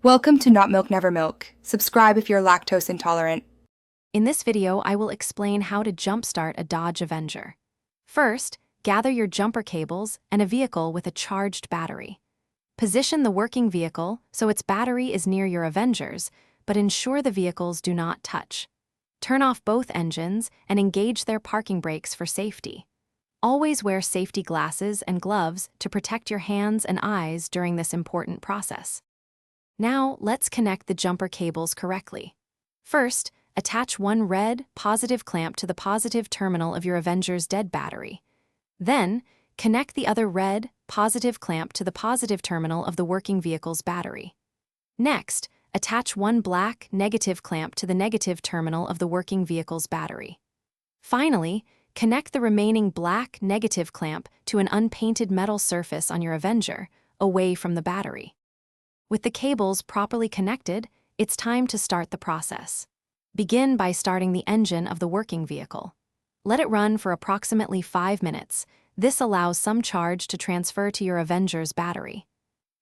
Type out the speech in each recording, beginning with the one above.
Welcome to Not Milk Never Milk. Subscribe if you're lactose intolerant. In this video, I will explain how to jumpstart a Dodge Avenger. First, gather your jumper cables and a vehicle with a charged battery. Position the working vehicle so its battery is near your Avenger's, but ensure the vehicles do not touch. Turn off both engines and engage their parking brakes for safety. Always wear safety glasses and gloves to protect your hands and eyes during this important process. Now, let's connect the jumper cables correctly. First, attach one red, positive clamp to the positive terminal of your Avenger's dead battery. Then, connect the other red, positive clamp to the positive terminal of the working vehicle's battery. Next, attach one black, negative clamp to the negative terminal of the working vehicle's battery. Finally, connect the remaining black, negative clamp to an unpainted metal surface on your Avenger, away from the battery. With the cables properly connected, it's time to start the process. Begin by starting the engine of the working vehicle. Let it run for approximately 5 minutes. This allows some charge to transfer to your Avenger's battery.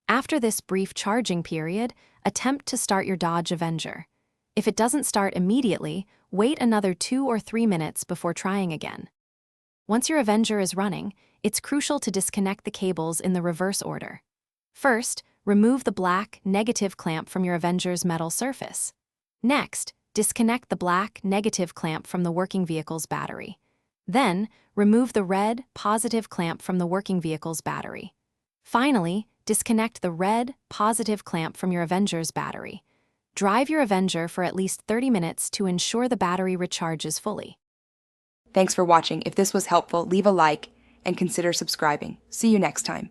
After this brief charging period, attempt to start your Dodge Avenger. If it doesn't start immediately, wait another 2 or 3 minutes before trying again. Once your Avenger is running, it's crucial to disconnect the cables in the reverse order. First, remove the black, negative clamp from your Avenger's metal surface. Next, disconnect the black, negative clamp from the working vehicle's battery. Then, remove the red, positive clamp from the working vehicle's battery. Finally, disconnect the red, positive clamp from your Avenger's battery. Drive your Avenger for at least 30 minutes to ensure the battery recharges fully. Thanks for watching. If this was helpful, leave a like and consider subscribing. See you next time.